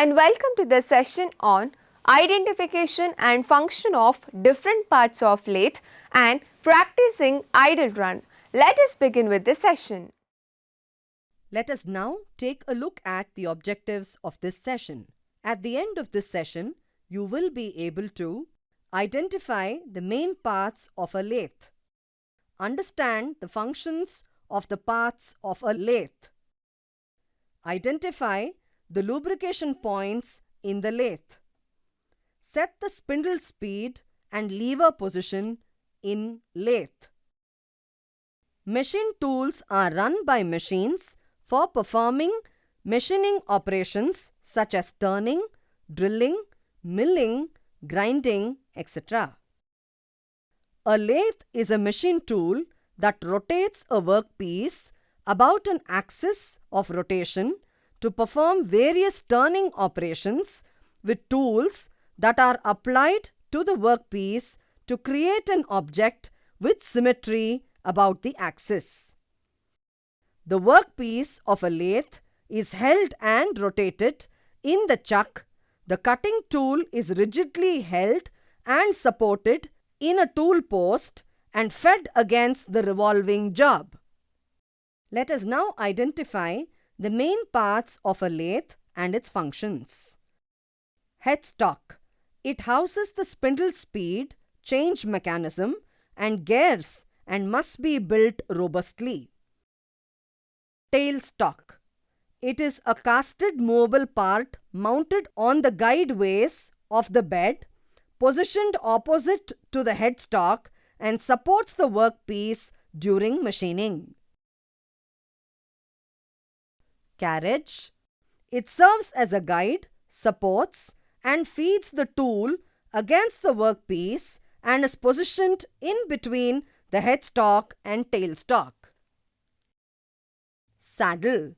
and welcome to the session on identification and function of different parts of lathe and practicing idle run. Let us begin with the session. Let us now take a look at the objectives of this session. At the end of this session, you will be able to identify the main parts of a lathe, understand the functions of the parts of a lathe, identify the lubrication points in the lathe, set the spindle speed and lever position in lathe. Machine tools are run by machines for performing machining operations such as turning, drilling, milling, grinding, etc. A lathe is a machine tool that rotates a workpiece about an axis of rotation to perform various turning operations with tools that are applied to the workpiece to create an object with symmetry about the axis. The workpiece of a lathe is held and rotated in the chuck. The cutting tool is rigidly held and supported in a tool post and fed against the revolving job. Let us now identify the main parts of a lathe and its functions. Headstock. It houses the spindle speed, change mechanism, and gears and must be built robustly. Tailstock. It is a casted movable part mounted on the guideways of the bed, positioned opposite to the headstock and supports the workpiece during machining. Carriage. It serves as a guide, supports and feeds the tool against the workpiece and is positioned in between the headstock and tailstock. Saddle.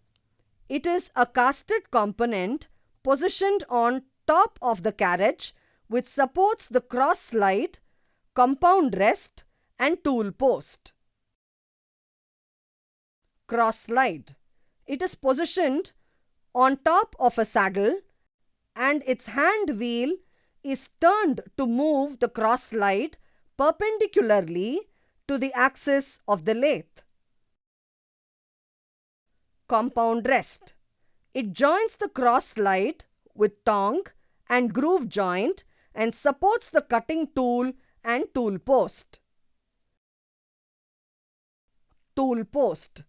It is a casted component positioned on top of the carriage which supports the cross slide, compound rest and tool post. Cross slide. It is positioned on top of a saddle and its hand wheel is turned to move the cross slide perpendicularly to the axis of the lathe. Compound rest. It joins the cross slide with tongue and groove joint and supports the cutting tool and tool post. Tool post.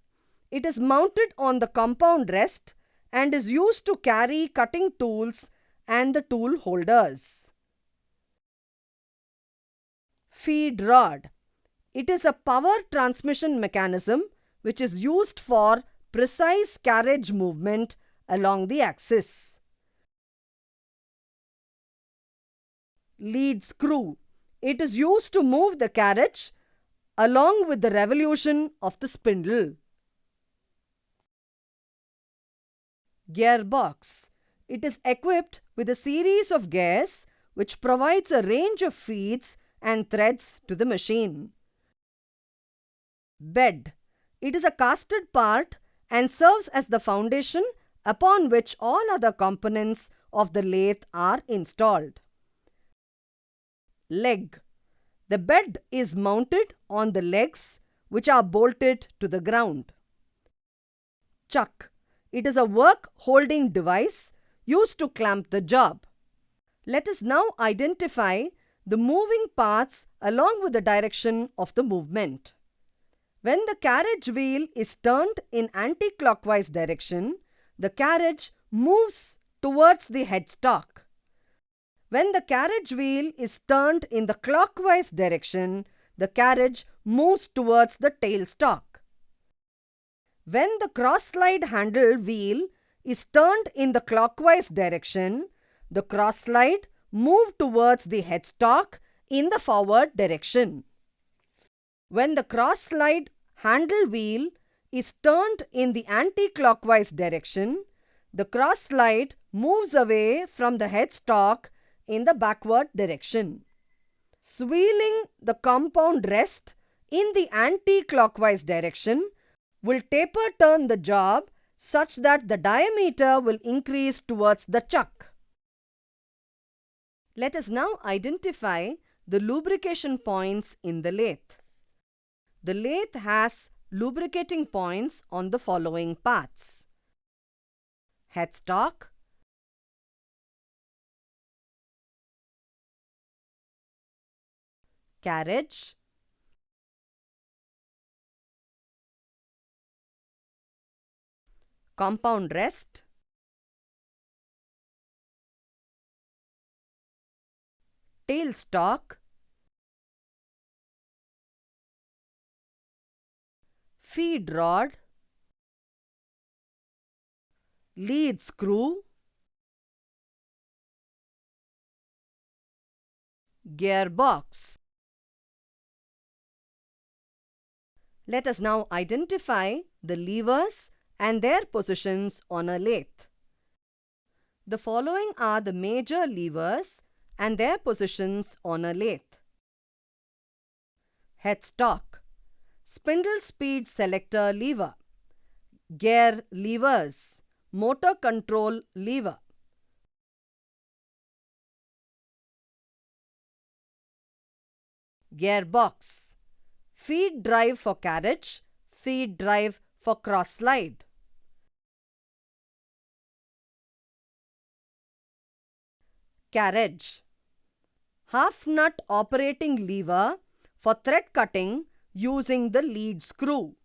It is mounted on the compound rest and is used to carry cutting tools and the tool holders. Feed rod. It is a power transmission mechanism which is used for precise carriage movement along the axis. Lead screw. It is used to move the carriage along with the revolution of the spindle. Gearbox. It is equipped with a series of gears which provides a range of feeds and threads to the machine. Bed. It is a casted part and serves as the foundation upon which all other components of the lathe are installed. Leg. The bed is mounted on the legs which are bolted to the ground. Chuck. It is a work-holding device used to clamp the job. Let us now identify the moving parts along with the direction of the movement. When the carriage wheel is turned in anti-clockwise direction, the carriage moves towards the headstock. When the carriage wheel is turned in the clockwise direction, the carriage moves towards the tailstock. When the cross-slide handle wheel is turned in the clockwise direction, the cross-slide moves towards the headstock in the forward direction. When the cross-slide handle wheel is turned in the anti-clockwise direction, the cross-slide moves away from the headstock in the backward direction. Sweeling the compound rest in the anti-clockwise direction will taper turn the job such that the diameter will increase towards the chuck. Let us now identify the lubrication points in the lathe. The lathe has lubricating points on the following parts: headstock, carriage, compound rest, tailstock, feed rod, lead screw, gearbox. Let us now identify the levers and their positions on a lathe. The following are the major levers and their positions on a lathe: headstock, spindle speed selector lever, gear levers, motor control lever, gearbox, feed drive for carriage, feed drive for cross slide, carriage, half nut operating lever for thread cutting using the lead screw.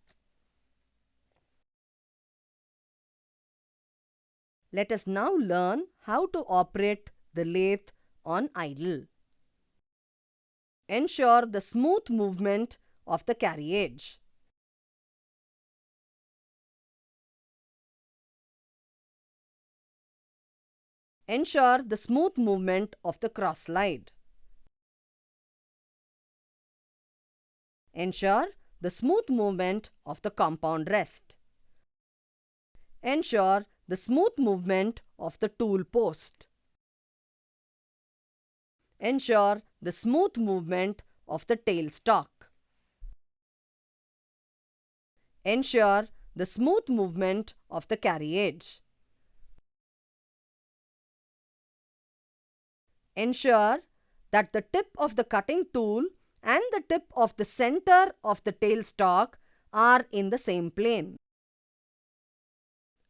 Let us now learn how to operate the lathe on idle. Ensure the smooth movement of the carriage. Ensure the smooth movement of the cross slide. Ensure the smooth movement of the compound rest. Ensure the smooth movement of the tool post. Ensure the smooth movement of the tailstock. Ensure the smooth movement of the carriage. Ensure that the tip of the cutting tool and the tip of the center of the tailstock are in the same plane.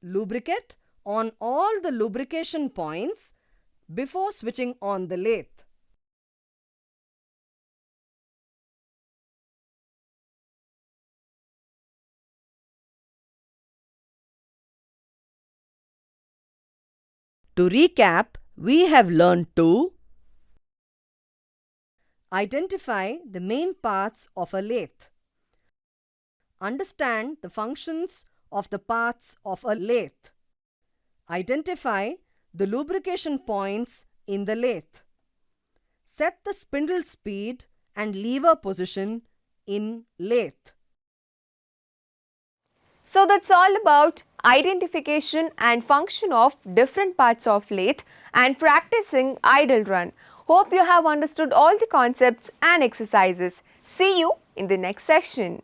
Lubricate on all the lubrication points before switching on the lathe. To recap, we have learned to identify the main parts of a lathe, understand the functions of the parts of a lathe, identify the lubrication points in the lathe, set the spindle speed and lever position in lathe. So that's all about identification and function of different parts of lathe and practicing idle run. Hope you have understood all the concepts and exercises. See you in the next session.